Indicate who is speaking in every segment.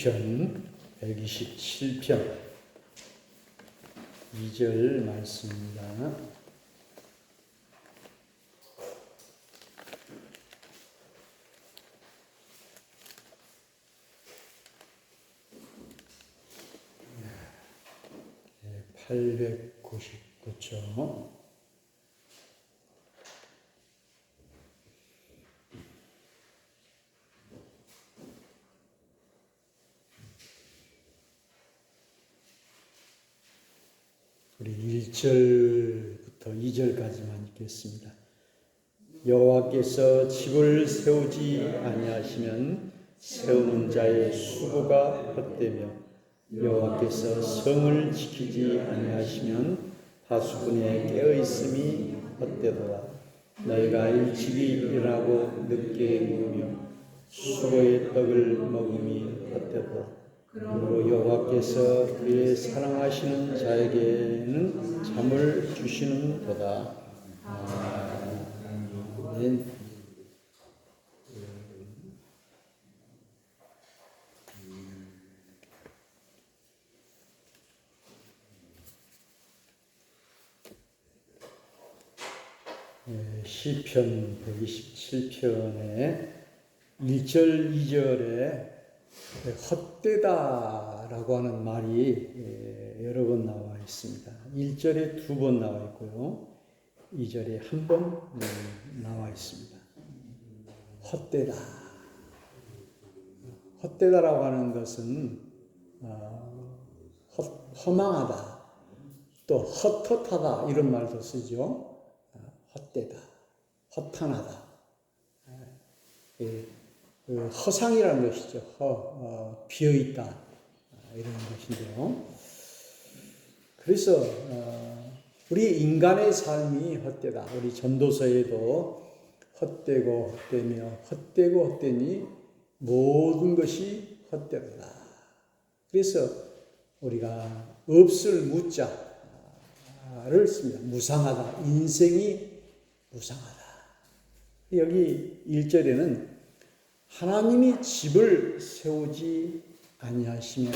Speaker 1: 시편 127편 2절 말씀입니다. 네, 899쪽 우리 1절부터 2절까지만 읽겠습니다. 여호와께서 집을 세우지 아니하시면 세우는 자의 수고가 헛되며 여호와께서 성을 지키지 아니하시면 파수꾼의 깨어있음이 헛되도다. 너희가 일찍이 일어나고 늦게 누우며 수고의 떡을 먹음이 헛되도다. 그러므로 여호와께서 그의 사랑하시는 자에게는 잠을 주시는도다. 아멘. 시편 127편의 1절, 2절에 헛되다라고 하는 말이 여러 번 나와 있습니다. 1절에 2번 나와 있고요. 2절에 1번 나와 있습니다. 헛되다. 헛되다라고 하는 것은 허망하다, 또 헛헛하다 이런 말도 쓰죠. 헛되다, 허탄하다. 허상이라는 것이죠. 비어있다 이런 것인데요. 그래서 우리 인간의 삶이 헛되다. 우리 전도서에도 헛되고 헛되며 헛되고 헛되니 모든 것이 헛되다. 그래서 우리가 없을 무자를 씁니다. 무상하다. 인생이 무상하다. 여기 1절에는 하나님이 집을 세우지 아니하시면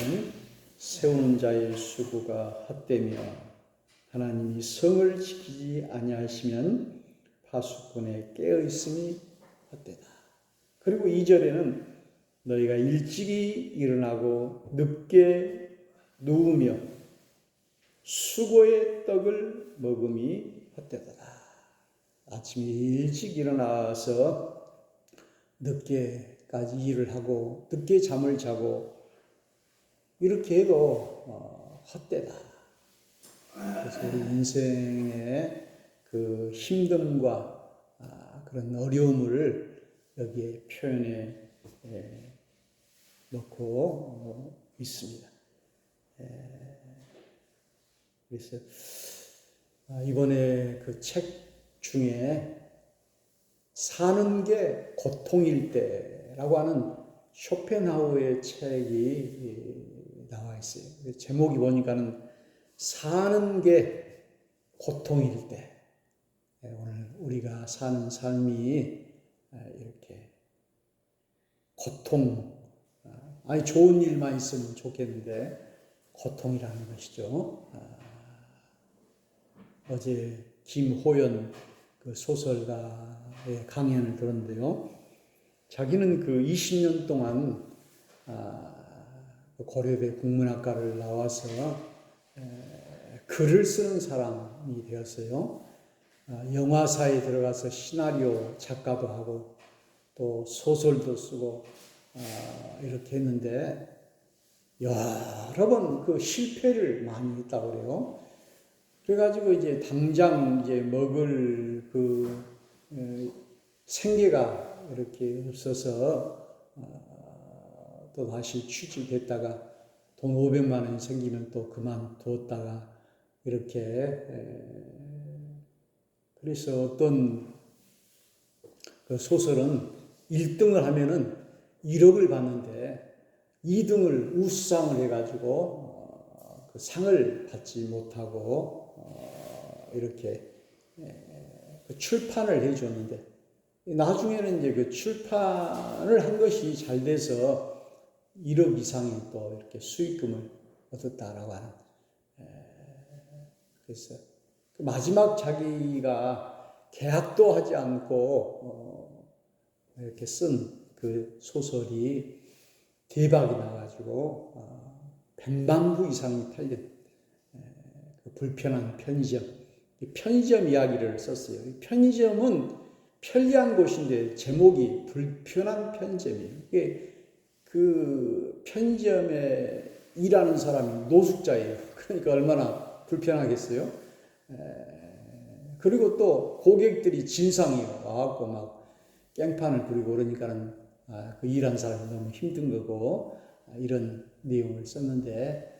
Speaker 1: 세우는 자의 수고가 헛되며 하나님이 성을 지키지 아니하시면 파수꾼의 깨어있음이 헛되다. 그리고 2절에는 너희가 일찍이 일어나고 늦게 누우며 수고의 떡을 먹음이 헛되다. 아침에 일찍 일어나서 늦게까지 일을 하고 늦게 잠을 자고 이렇게 해도 헛되다. 그래서 우리 인생의 그 힘듦과 그런 어려움을 여기에 표현해 놓고 있습니다. 그래서 이번에 그 책 중에 사는 게 고통일 때라고 하는 쇼펜하우어의 책이 나와 있어요. 제목이 보니까는 사는 게 고통일 때, 오늘 우리가 사는 삶이 이렇게 고통, 아니 좋은 일만 있으면 좋겠는데 고통이라는 것이죠. 어제 김호연 그 소설가의 강연을 들었는데요. 자기는 그 20년 동안 고려대 국문학과를 나와서 글을 쓰는 사람이 되었어요. 영화사에 들어가서 시나리오 작가도 하고 또 소설도 쓰고 이렇게 했는데 여러 번 그 실패를 많이 했다고 그래요. 그래가지고 이제 당장 이제 먹을 그 생계가 이렇게 없어서 또 다시 취직했다가 돈 500만 원 생기면 또 그만두었다가 이렇게 그래서 어떤 그 소설은 1등을 하면은 1억을 받는데 2등을 우수상을 해가지고 그 상을 받지 못하고 이렇게 출판을 해줬는데 나중에는 이제 그 출판을 한 것이 잘 돼서 1억 이상의 또 이렇게 수익금을 얻었다라고 하는. 그래서 마지막 자기가 계약도 하지 않고 이렇게 쓴 그 소설이 대박이 나가지고 100만 부 이상이 팔린 그 불편한 편의점. 편의점 이야기를 썼어요. 편의점은 편리한 곳인데 제목이 불편한 편의점이에요. 이게 그 편의점에 일하는 사람이 노숙자예요. 그러니까 얼마나 불편하겠어요. 그리고 또 고객들이 진상이요. 와갖고 막 깽판을 부리고 그러니까는 그 일하는 사람이 너무 힘든 거고 이런 내용을 썼는데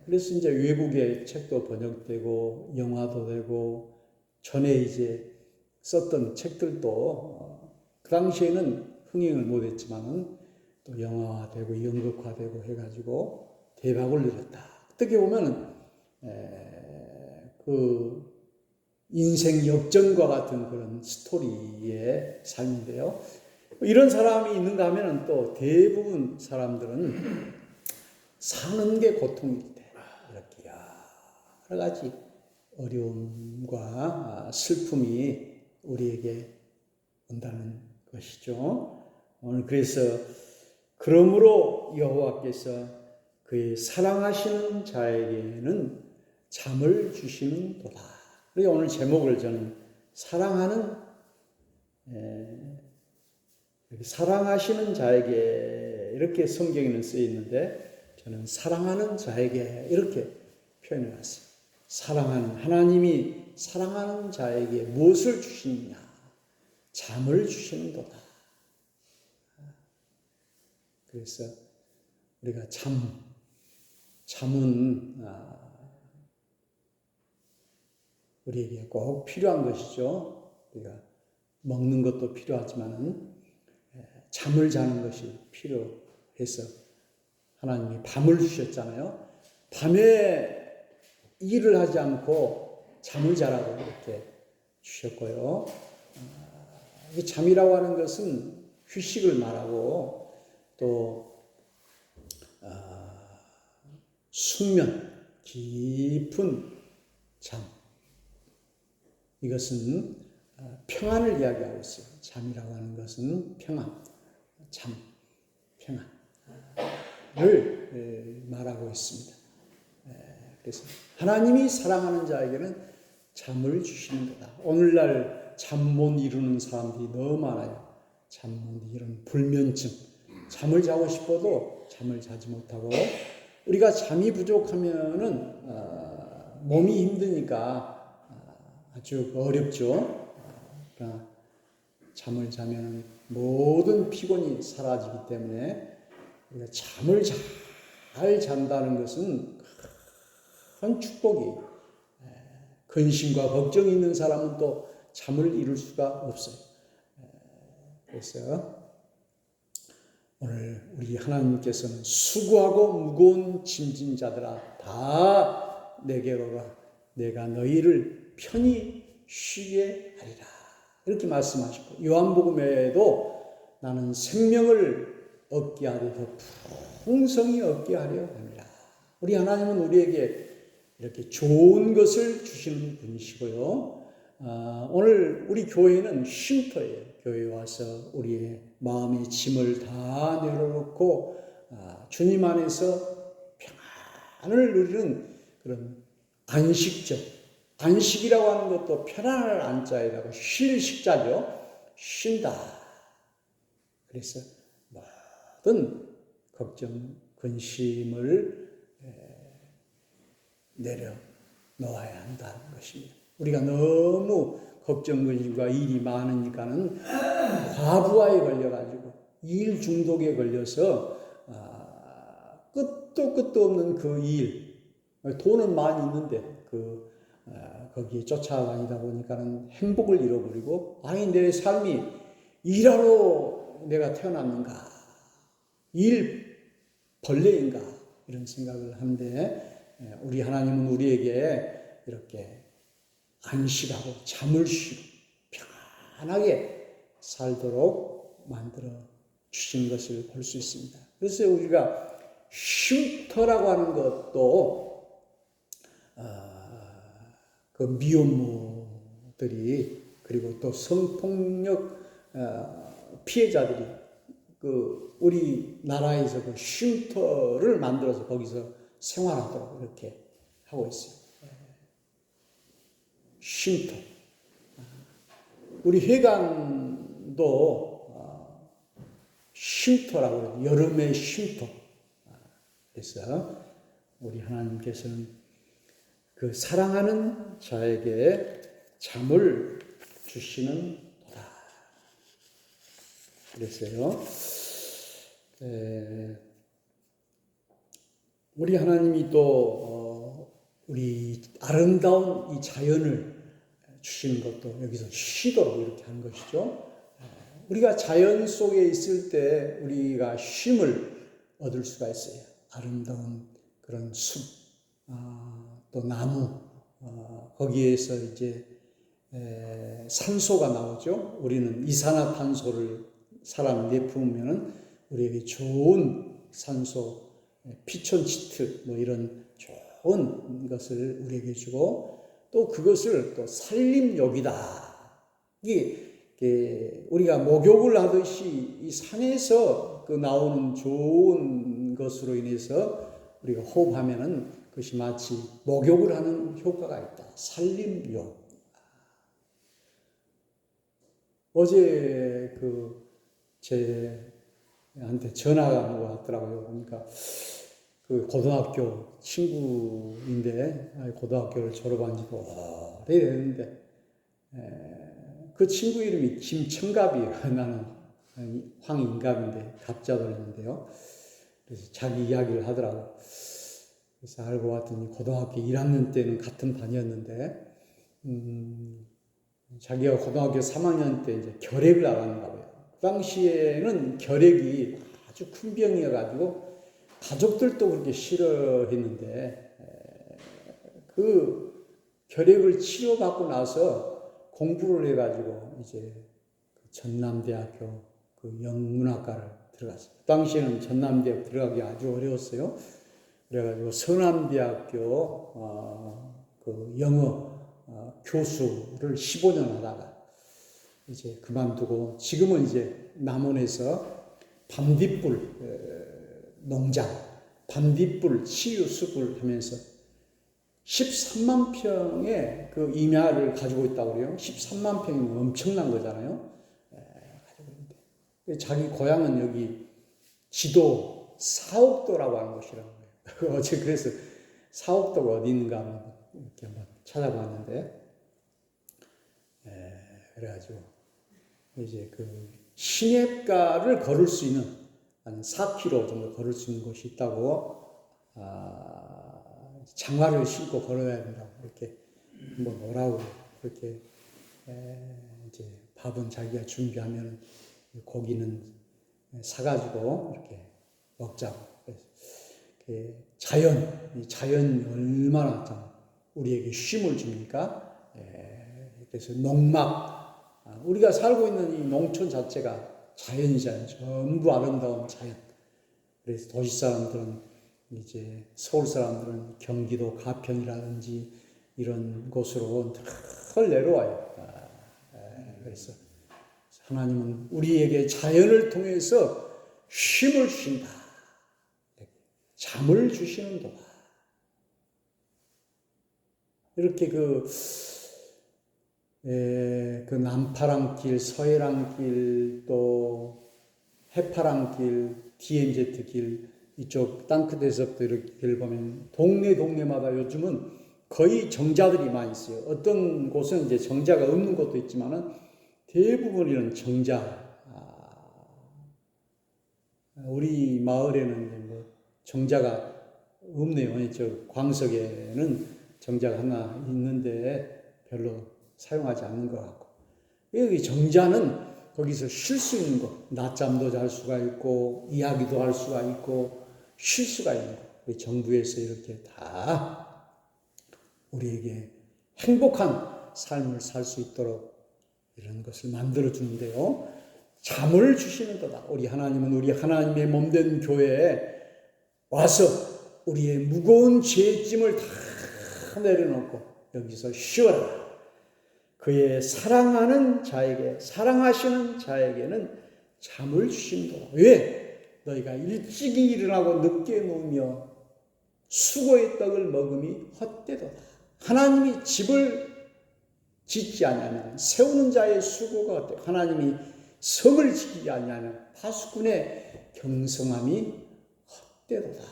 Speaker 1: 그래서 이제 외국의 책도 번역되고 영화도 되고 전에 이제 썼던 책들도 그 당시에는 흥행을 못했지만은 또 영화화되고 연극화되고 해가지고 대박을 누렸다. 어떻게 보면은 그 인생 역전과 같은 그런 스토리의 삶인데요. 이런 사람이 있는가 하면은 또 대부분 사람들은 사는 게 고통일 때 이렇게 여러 가지 어려움과 슬픔이 우리에게 온다는 것이죠. 오늘 그래서 그러므로 여호와께서 그의 사랑하시는 자에게는 잠을 주시는도다. 그래서 오늘 제목을 저는 사랑하시는 자에게 이렇게 성경에는 쓰여 있는데 저는 사랑하는 자에게 이렇게 표현해 놨어요. 사랑하는 하나님이 사랑하는 자에게 무엇을 주시느냐? 잠을 주시는도다. 그래서 우리가 잠은 우리에게 꼭 필요한 것이죠. 우리가 먹는 것도 필요하지만은 잠을 자는 것이 필요해서 하나님이 밤을 주셨잖아요. 밤에 일을 하지 않고 잠을 자라고 이렇게 주셨고요. 잠이라고 하는 것은 휴식을 말하고 또 숙면, 깊은 잠. 이것은 평안을 이야기하고 있어요. 잠이라고 하는 것은 평안, 평안을 말하고 있습니다. 그래서 하나님이 사랑하는 자에게는 잠을 주시는 거다. 오늘날 잠 못 이루는 사람들이 너무 많아요. 잠 못 이루는 불면증. 잠을 자고 싶어도 잠을 자지 못하고 우리가 잠이 부족하면은 몸이 힘드니까 아주 어렵죠. 그러나 잠을 자면 모든 피곤이 사라지기 때문에 우리가 잠을 잘 잔다는 것은 큰 축복이. 근심과 걱정이 있는 사람은 또 잠을 이룰 수가 없어요. 그래서 오늘 우리 하나님께서는 수고하고 무거운 짐진 자들아 다 내게로 오라. 내가 너희를 편히 쉬게 하리라. 이렇게 말씀하시고 요한복음에도 나는 생명을 얻게 하려 더 풍성히 얻게 하려 합니다. 우리 하나님은 우리에게 이렇게 좋은 것을 주시는 분이시고요. 오늘 우리 교회는 쉼터예요. 교회에 와서 우리의 마음의 짐을 다 내려놓고 주님 안에서 평안을 누리는 그런 안식적. 안식이라고 하는 것도 편안할 안자에다가 쉴 식자죠. 쉰다. 그래서 모든 걱정, 근심을 내려놓아야 한다는 것입니다. 우리가 너무 걱정, 근심과 일이 많으니까는 과부하에 걸려가지고 일 중독에 걸려서 끝도 없는 그 일, 돈은 많이 있는데 거기에 쫓아다니다 보니까는 행복을 잃어버리고 아니 내 삶이 일하러 내가 태어났는가, 일 벌레인가 이런 생각을 하는데 우리 하나님은 우리에게 이렇게 안식하고 잠을 쉬고 편안하게 살도록 만들어 주신 것을 볼 수 있습니다. 그래서 우리가 쉼터라고 하는 것도 그 미혼모들이 그리고 또 성폭력 피해자들이 그 우리 나라에서 그 쉼터를 만들어서 거기서 생활하도록 이렇게 하고 있어요. 쉼터. 우리 회관도 쉼터라고 해요. 여름의 쉼터. 그래서 우리 하나님께서는 그 사랑하는 자에게 잠을 주시는 도다. 그랬어요. 우리 하나님이 또 우리 아름다운 이 자연을 주시는 것도 여기서 쉬도록 이렇게 하는 것이죠. 우리가 자연 속에 있을 때 우리가 쉼을 얻을 수가 있어요. 아름다운 그런 숲, 또 나무, 거기에서 이제 산소가 나오죠. 우리는 이산화탄소를 사람 내뿜으면 우리에게 좋은 산소, 피톤치드 뭐 이런 좋은 것을 우리에게 주고 또 그것을 또 산림욕이다. 이게 우리가 목욕을 하듯이 이 산에서 그 나오는 좋은 것으로 인해서 우리가 호흡하면은 그것이 마치 목욕을 하는 효과가 있다. 산림욕. 어제 제한테 전화가 왔더라고요. 그러니까 그 고등학교 친구인데 고등학교를 졸업한 지도 오래됐는데 그 친구 이름이 김청갑이에요. 나는 황인갑인데 갑자 돌리는데요. 그래서 자기 이야기를 하더라고. 그래서 알고 봤더니 고등학교 1학년 때는 같은 반이었는데 자기가 고등학교 3학년 때 이제 결핵을 앓았나 봐요. 그 당시에는 결핵이 아주 큰 병이어가지고 가족들도 그렇게 싫어했는데 그 결핵을 치료받고 나서 공부를 해가지고 이제 전남대학교 그 영문학과를 들어갔어요. 그 당시에는 전남대학 들어가기 아주 어려웠어요. 그래가지고 서남대학교 그 영어 교수를 15년 하다가 이제 그만두고 지금은 이제 남원에서 반딧불 농장, 반딧불 치유숲을 하면서 13만 평의 그 임야를 가지고 있다고 그래요. 13만 평이면 엄청난 거잖아요. 가지고 있는데 자기 고향은 여기 지도 사옥도라고 하는 곳이라고 해요. 어제 그래서 사옥도가 어디 있는가 한번 이렇게 한번 찾아봤는데 그래가지고 이제 그 시냇가를 걸을 수 있는 한 4km 정도 걸을 수 있는 곳이 있다고 장화를 신고 걸어야 된다고 이렇게 한번 오라고 그렇게 이제 밥은 자기가 준비하면 고기는 사가지고 이렇게 먹자고. 이 자연이 얼마나 참 우리에게 쉼을 줍니까? 그래서 농막, 우리가 살고 있는 이 농촌 자체가 자연이잖아요. 전부 아름다운 자연. 그래서 도시 사람들은 이제 서울 사람들은 경기도 가평이라든지 이런 곳으로 늘 내려와요. 그래서 하나님은 우리에게 자연을 통해서 쉼을 주신다. 잠을 주시는도다. 이렇게 그 남파랑길, 서해랑길, 또 해파랑길, DMZ길 이쪽 땅끝에서부터 이렇게 길 보면 동네마다 요즘은 거의 정자들이 많이 있어요. 어떤 곳은 이제 정자가 없는 곳도 있지만은 대부분은 정자. 우리 마을에는 뭐 정자가 없네요. 저 광석에는 정자가 하나 있는데 별로 사용하지 않는 것 같고. 여기 정자는 거기서 쉴 수 있는 것, 낮잠도 잘 수가 있고 이야기도 할 수가 있고 쉴 수가 있는 것. 우리 정부에서 이렇게 다 우리에게 행복한 삶을 살 수 있도록 이런 것을 만들어 주는데요. 잠을 주시는도다. 우리 하나님은 우리 하나님의 몸된 교회에 와서 우리의 무거운 죄짐을 다 내려놓고 여기서 쉬어라. 그의 사랑하는 자에게, 사랑하시는 자에게는 잠을 주신도다. 왜? 너희가 일찍이 일어나고 늦게 누우며 수고의 떡을 먹음이 헛되도다. 하나님이 집을 짓지 아니하면 세우는 자의 수고가 헛되고 하나님이 성을 지키지 아니하면 파수꾼의 경성함이 헛되도다.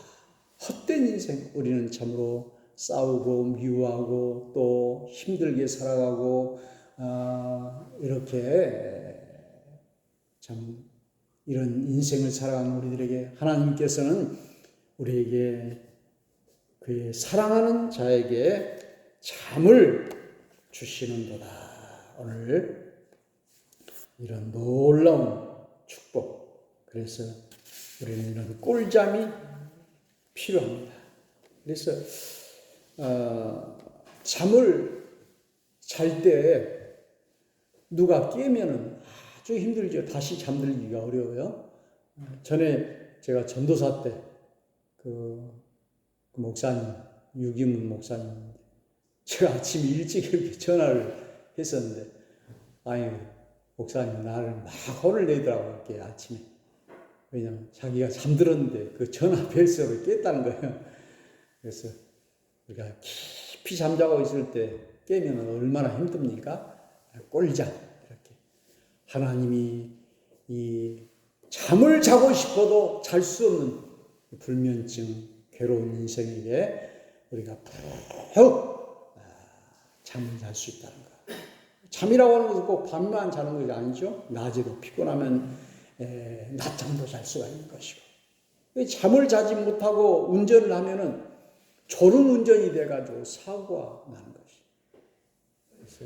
Speaker 1: 헛된 인생, 우리는 참으로 싸우고 미워하고 또 힘들게 살아가고 이렇게 참 이런 인생을 살아가는 우리들에게 하나님께서는 우리에게 그의 사랑하는 자에게 잠을 주시는도다. 오늘 이런 놀라운 축복, 그래서 우리는 이런 꿀잠이 필요합니다. 그래서 잠을 잘 때 누가 깨면은 아주 힘들죠. 다시 잠들기가 어려워요. 전에 제가 전도사 때 그 목사님, 유기문 목사님인데 제가 아침 일찍 이렇게 전화를 했었는데 아니 목사님 나를 막 혼을 내더라고요. 이렇게 아침에. 왜냐면 자기가 잠들었는데 그 전화 벨소리를 깼다는 거예요. 그래서 우리가 깊이 잠자고 있을 때 깨면 얼마나 힘듭니까? 꿀잠. 이렇게 하나님이 이 잠을 자고 싶어도 잘 수 없는 불면증, 괴로운 인생에게 우리가 푹 잠을 잘 수 있다는 거. 잠이라고 하는 것은 꼭 밤만 자는 것이 아니죠. 낮에도 피곤하면 낮잠도 잘 수가 있는 것이고. 잠을 자지 못하고 운전을 하면은 졸음 운전이 돼가지고 사고가 나는 것이. 그래서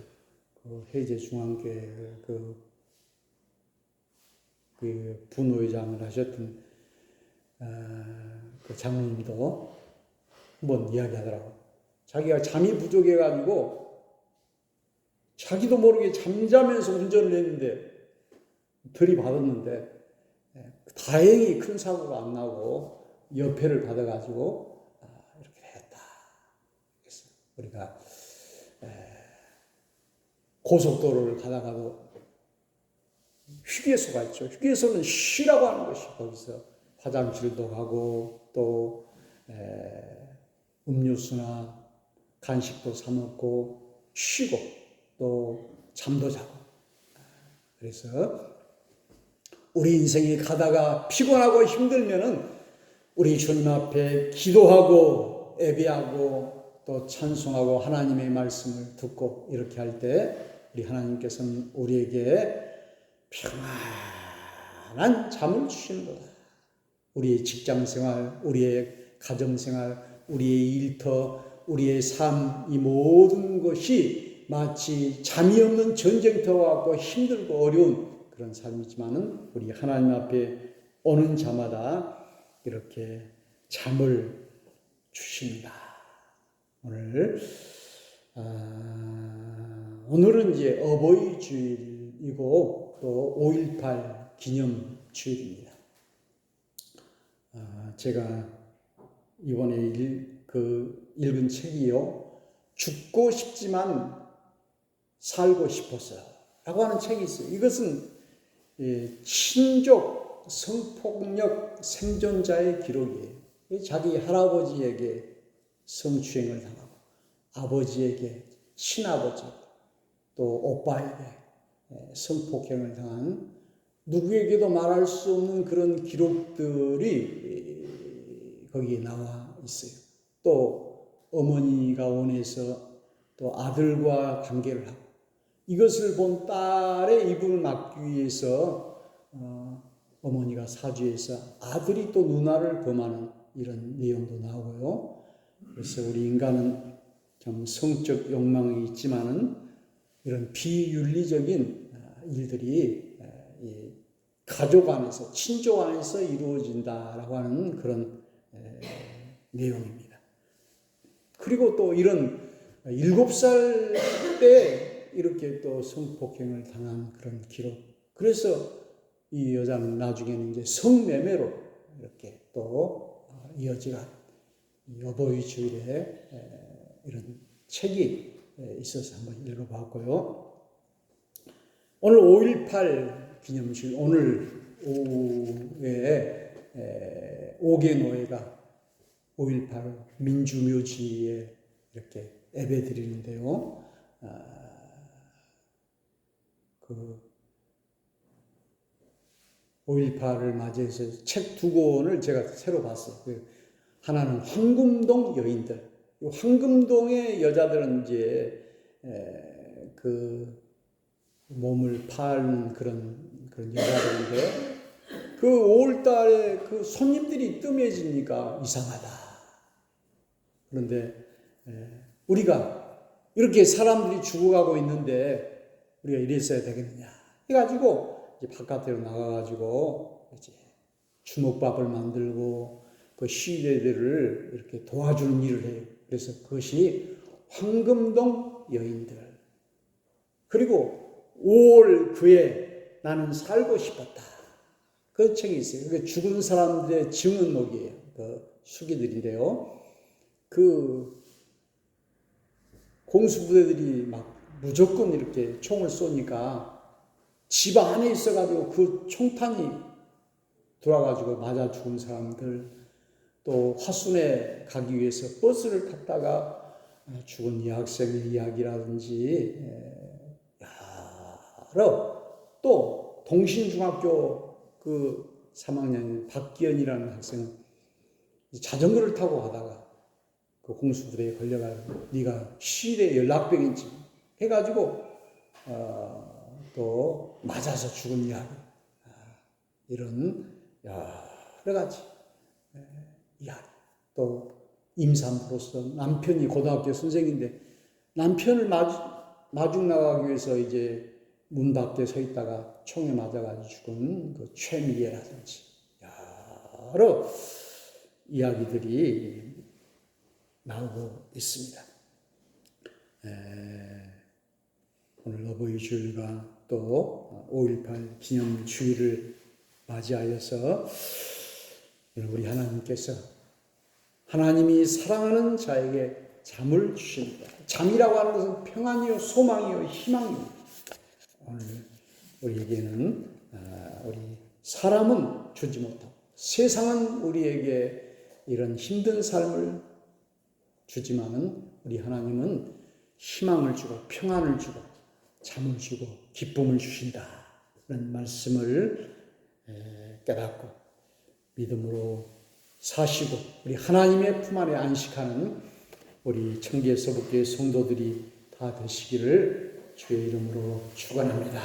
Speaker 1: 그 해제중앙교회 그 부노회장을 하셨던 그 장로님도 한번 이야기하더라고. 자기가 잠이 부족해가지고 자기도 모르게 잠자면서 운전을 했는데 들이받았는데 다행히 큰 사고가 안 나고 여패를 받아가지고 이렇게 했다. 그래서 우리가 고속도로를 가다가도 휴게소가 있죠. 휴게소는 쉬라고 하는 것이 거기서 화장실도 가고 또 음료수나 간식도 사 먹고 쉬고 또 잠도 자고. 그래서 우리 인생이 가다가 피곤하고 힘들면은 우리 주님 앞에 기도하고 예배하고 또 찬송하고 하나님의 말씀을 듣고 이렇게 할 때 우리 하나님께서는 우리에게 평안한 잠을 주시는 거다. 우리의 직장생활, 우리의 가정생활, 우리의 일터, 우리의 삶, 이 모든 것이 마치 잠이 없는 전쟁터와 같고 힘들고 어려운 그런 삶이지만은 우리 하나님 앞에 오는 자마다 이렇게 잠을 주신다. 오늘은 이제 어버이 주일이고 또 5.18 기념 주일입니다. 제가 이번에 읽은 책이요. 죽고 싶지만 살고 싶었어요. 라고 하는 책이 있어요. 이것은 친족 성폭력 생존자의 기록이에요. 자기 할아버지에게 성추행을 당하고 아버지에게 친아버지 또 오빠에게 성폭행을 당한 누구에게도 말할 수 없는 그런 기록들이 거기에 나와 있어요. 또 어머니가 원해서 또 아들과 관계를 하고 이것을 본 딸의 입을 막기 위해서 어머니가 사주해서 아들이 또 누나를 범하는 이런 내용도 나오고요. 그래서 우리 인간은 좀 성적 욕망이 있지만은 이런 비윤리적인 일들이 가족 안에서, 친족 안에서 이루어진다라고 하는 그런 내용입니다. 그리고 또 이런 7살 때 이렇게 또 성폭행을 당한 그런 기록. 그래서 이 여자는 나중에는 이제 성매매로 이렇게 또 이어지가 어버이 주일에 이런 책이 있어서 한번 읽어봤고요. 오늘 5.18 기념주일, 오늘 오후에 5개 노예가 5.18 민주묘지에 이렇게 예배 드리는데요. 그 5.18을 맞이해서 책 두 권을 제가 새로 봤어요. 하나는 황금동 여인들. 황금동의 여자들은 이제 그 몸을 파는 그런 여자들인데 그 5월달에 그 손님들이 뜸해지니까 이상하다. 그런데 우리가 이렇게 사람들이 죽어가고 있는데 우리가 이랬어야 되겠느냐 해가지고 이제 바깥으로 나가가지고 이제 주먹밥을 만들고 그 시대들을 이렇게 도와주는 일을 해요. 그래서 그것이 황금동 여인들. 그리고 5월 그에 나는 살고 싶었다. 그 책이 있어요. 그게 죽은 사람들의 증언록이에요. 그 수기들인데요. 그 공수부대들이 막 무조건 이렇게 총을 쏘니까 집 안에 있어가지고 그 총탄이 돌아가지고 맞아 죽은 사람들, 또 화순에 가기 위해서 버스를 탔다가 죽은 여학생의 이야기라든지 여러, 또 동신중학교 그 3학년 박기현이라는 학생은 자전거를 타고 가다가 그 공수부대에 걸려가지고 네가 시일의 연락병인지 해가지고 또 맞아서 죽은 이야기, 이런 여러 가지 이야기. 또 임산부로서 남편이 고등학교 선생인데 남편을 마중 나가기 위해서 이제 문 밖에 서 있다가 총에 맞아가지고 죽은 그 최미애라든지 여러 이야기들이 나오고 있습니다. 오늘 어버이 주일과 또 5.18 기념 주일을 맞이하여서 우리 하나님께서 하나님이 사랑하는 자에게 잠을 주십니다. 잠이라고 하는 것은 평안이요, 소망이요, 희망입니다. 오늘 우리에게는 우리 사람은 주지 못하고 세상은 우리에게 이런 힘든 삶을 주지만은 우리 하나님은 희망을 주고 평안을 주고 잠을 주고 기쁨을 주신다. 그런 말씀을 깨닫고 믿음으로 사시고 우리 하나님의 품 안에 안식하는 우리 청계 서북교회 성도들이 다 되시기를 주의 이름으로 축원합니다.